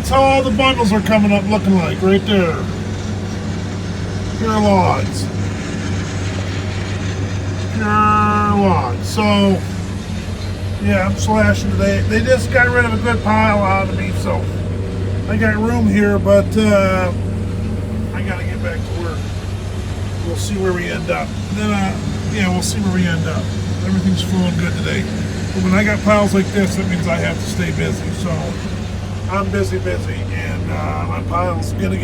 that's how all the bundles are coming up looking like, right there. Pure logs. Pure logs. So, yeah, I'm slashing today. They just got rid of a good pile out of me, so I got room here, but I gotta get back to work. We'll see where we end up. Then, yeah, we'll see where we end up. Everything's flowing good today. But when I got piles like this, that means I have to stay busy. So I'm busy, and my pile's gonna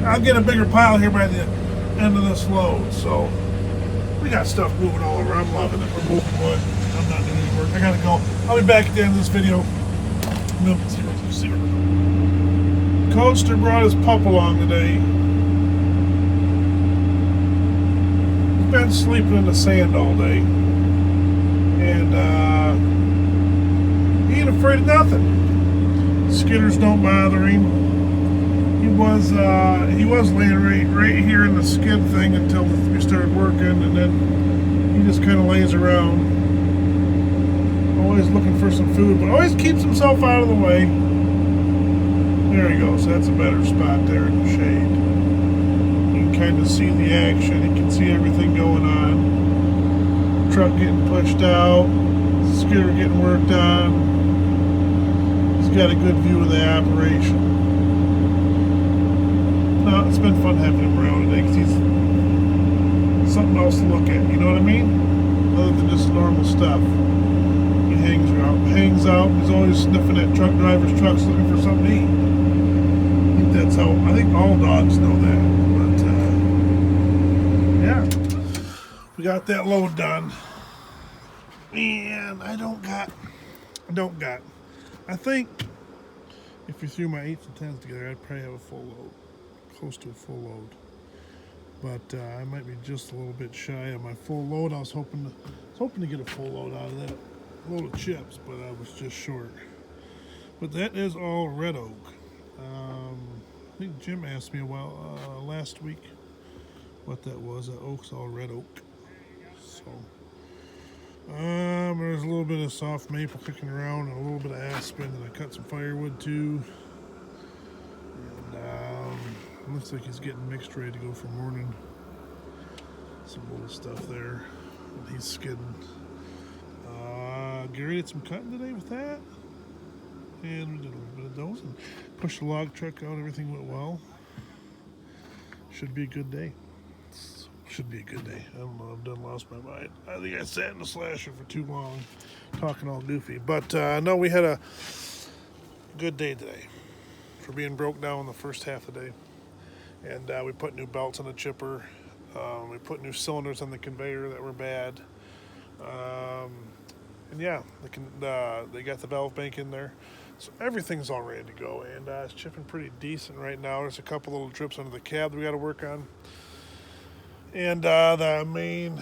I'll get a bigger pile here by the end of this load. So we got stuff moving all over. I'm loving it. We're moving wood. I'm not doing any work. I gotta go. I'll be back at the end of this video. See where we're going. Coaster brought his pup along today. Been sleeping in the sand all day, and he ain't afraid of nothing. Skitters don't bother him. He was laying right here in the skid thing until we started working, and then he just kind of lays around, always looking for some food, but always keeps himself out of the way. There he goes. That's a better spot there in the shade. Kind of see the action. You can see everything going on. Truck getting pushed out. Skidder getting worked on. He's got a good view of the operation. No, it's been fun having him around today because he's something else to look at. You know what I mean? Other than just normal stuff. He hangs out. He's always sniffing at truck drivers' trucks looking for something to eat. I think all dogs know that. We got that load done, and I think if you threw my 8s and 10s together, I'd probably have a full load, close to a full load, but I might be just a little bit shy of my full load. I was hoping to get a full load out of that load of chips, but I was just short. But that is all red oak. I think Jim asked me last week what that was. That oak's all red oak. So, there's a little bit of soft maple kicking around and a little bit of aspen, and I cut some firewood too. And looks like he's getting mixed ready to go for morning. Some little stuff there. And he's skidding. Gary did some cutting today with that. And we did a little bit of those and pushed the log truck out. Everything went well. Should be a good day. Should be a good day. I don't know. I've done lost my mind. I think I sat in the slasher for too long, talking all goofy. But no, we had a good day today for being broke down in the first half of the day. And we put new belts on the chipper. We put new cylinders on the conveyor that were bad. And yeah, they got the valve bank in there. So everything's all ready to go. And it's chipping pretty decent right now. There's a couple little drips under the cab that we got to work on. And your main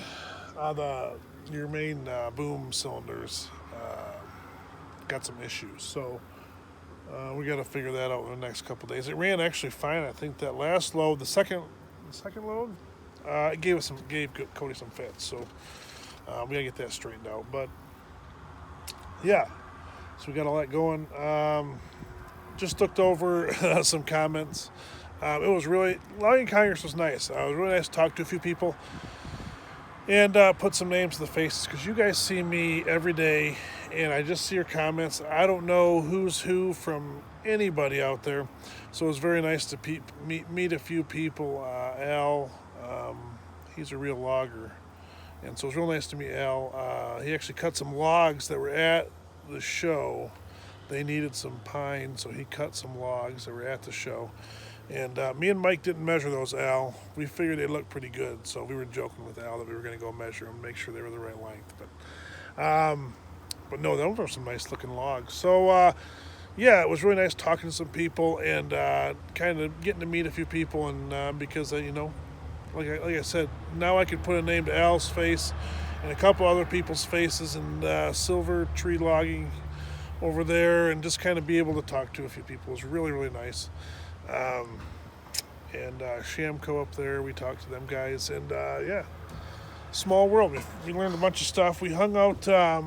boom cylinders got some issues, so we got to figure that out in the next couple days. It ran actually fine. I think that last load, the second load, it gave Cody some fits, so we gotta get that straightened out. But yeah, so we got all that going. Just looked over some comments. It was really, Lion Congress was nice. It was really nice to talk to a few people and put some names to the faces, because you guys see me every day and I just see your comments. I don't know who's who from anybody out there, so it was very nice to meet a few people. Al, he's a real logger, and so it was real nice to meet Al. He actually cut some logs that were at the show. They needed some pine, so he cut some logs that were at the show. And me and Mike didn't measure those, Al. We figured they looked pretty good, so we were joking with Al that we were going to go measure them, make sure they were the right length. But no, those were some nice looking logs. So yeah, it was really nice talking to some people and kind of getting to meet a few people. And because like I said, now I could put a name to Al's face and a couple other people's faces, and silver tree logging over there, and just kind of be able to talk to a few people. It was really, really nice. And Shamco up there, we talked to them guys, and yeah, small world. We learned a bunch of stuff. We hung out. I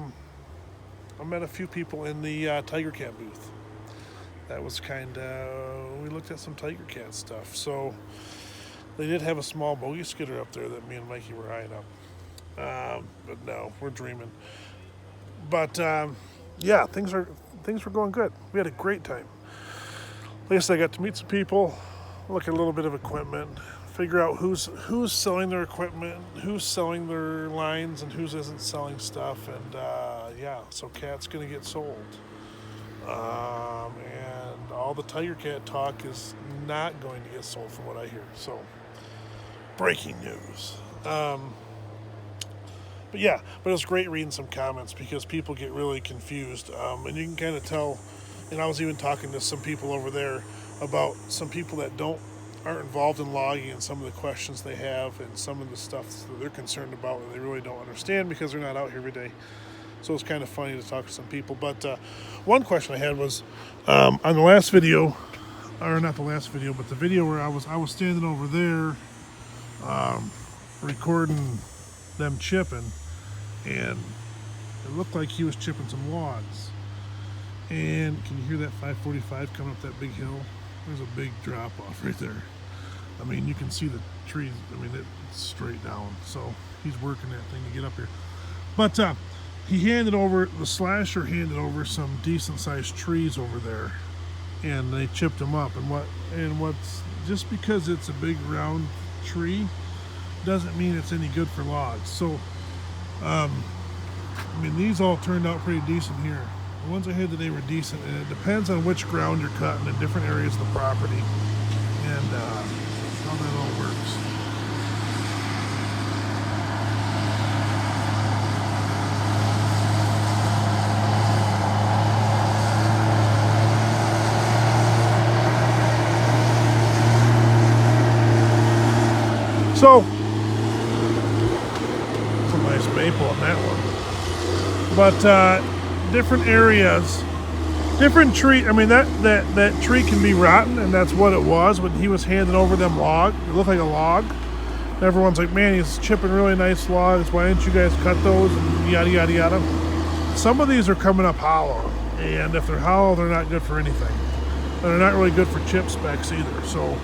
met a few people in the Tiger Cat booth. that was kind of, we looked at some Tiger Cat stuff. So they did have a small bogey skidder up there that me and Mikey were eyeing up. But no, we're dreaming. But yeah, things were going good. We had a great time. Like I said, I got to meet some people, look at a little bit of equipment, figure out who's selling their equipment, who's selling their lines, and who isn't selling stuff. And yeah, so Cat's gonna get sold. And all the Tiger Cat talk is not going to get sold from what I hear. So breaking news. But yeah, but it was great reading some comments because people get really confused. And you can kind of tell, and I was even talking to some people over there about some people that aren't involved in logging and some of the questions they have and some of the stuff that they're concerned about that they really don't understand because they're not out here every day. So it's kind of funny to talk to some people. But one question I had was on the last video, or not the last video, but the video where I was standing over there recording them chipping, and it looked like he was chipping some logs. And can you hear that 545 coming up that big hill? There's a big drop off right there. I mean, you can see the trees. I mean, it's straight down. So he's working that thing to get up here. But the slasher handed over some decent sized trees over there, and they chipped them up. And what's just because it's a big round tree doesn't mean it's any good for logs. So I mean, these all turned out pretty decent here. The ones I had today were decent, and it depends on which ground you're cutting in different areas of the property and how that all works. So, it's a nice maple on that one. But different areas, different tree. I mean, that tree can be rotten, and that's what it was when he was handing over them log. It looked like a log. And everyone's like, man, he's chipping really nice logs. Why didn't you guys cut those? And yada, yada, yada. Some of these are coming up hollow, and if they're hollow, they're not good for anything. And they're not really good for chip specs either. So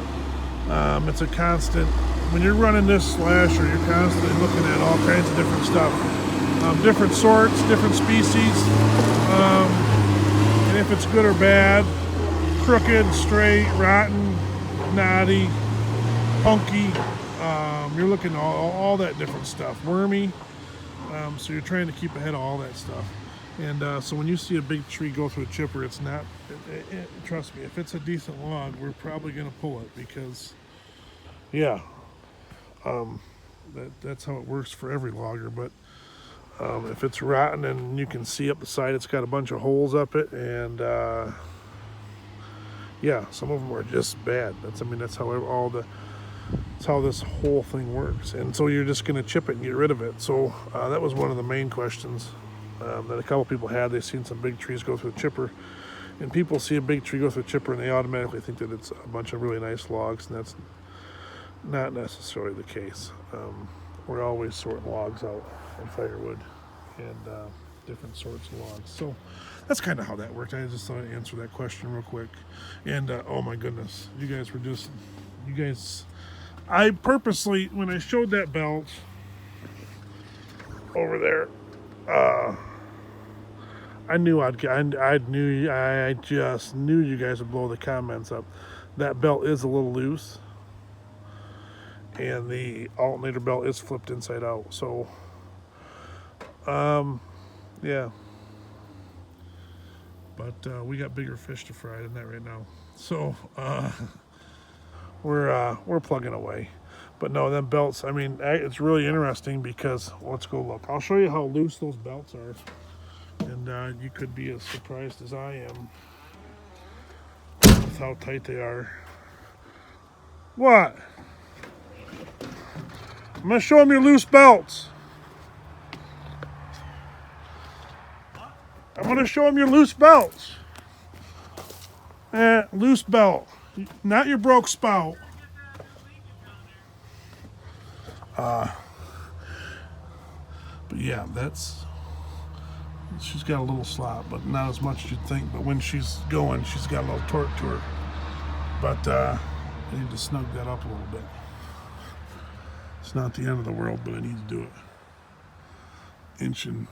it's a constant. When you're running this slasher, you're constantly looking at all kinds of different stuff. Different sorts, different species. And if it's good or bad, crooked, straight, rotten, knotty, punky. You're looking at all that different stuff. Wormy. So you're trying to keep ahead of all that stuff. And so when you see a big tree go through a chipper, it's not, trust me, if it's a decent log, we're probably going to pull it because, yeah. That's how it works for every logger. But if it's rotten and you can see up the side, it's got a bunch of holes up it, and yeah, some of them are just bad. That's how this whole thing works. And so you're just going to chip it and get rid of it. So that was one of the main questions that a couple people had. They've seen some big trees go through a chipper, and people see a big tree go through a chipper and they automatically think that it's a bunch of really nice logs, and that's not necessarily the case. We're always sorting logs out in firewood and different sorts of logs. So that's kind of how that worked. I just thought I'd answer that question real quick. And oh my goodness, you guys, I purposely, when I showed that belt over there, I just knew you guys would blow the comments up. That belt is a little loose, and the alternator belt is flipped inside out. So, yeah. But we got bigger fish to fry than that right now. So, we're plugging away. But no, them belts, I mean, it's really interesting because, let's go look. I'll show you how loose those belts are. And you could be as surprised as I am with how tight they are. What? I'm going to show them your loose belts. I'm going to show them your loose belts. Loose belt. Not your broke spout. But yeah, that's she's got a little slop, but not as much as you'd think. But when she's going, she's got a little torque to her. But I need to snug that up a little bit. It's not the end of the world, but I need to do it. Inch and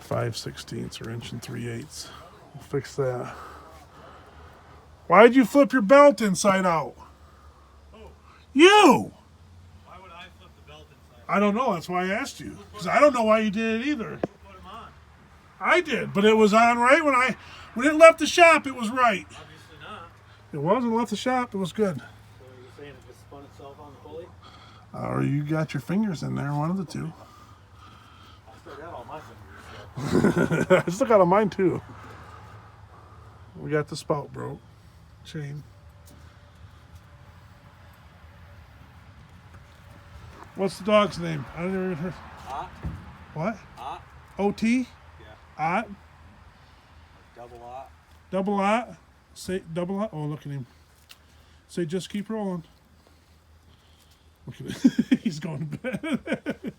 5/16 or inch and 3/8. We'll fix that. Why'd you flip your belt inside out? Who? You! Why would I flip the belt inside? I don't know. That's why I asked you. Because I don't know why you did it either. Who put them on? I did, but it was on right when it left the shop. It was right. Obviously not. It wasn't left the shop. It was good. So you're saying it just spun itself on the pulley? Or you got your fingers in there. One of the two. I still got all my fingers. So. I still got on mine too. We got the spout broke. Chain. What's the dog's name? I don't even heard. Hot? What? Hot? OT? Yeah. Ot? Double hot? Double ot? Say double ot? Oh, look at him. Say just keep rolling. Look at it. He's going to bed.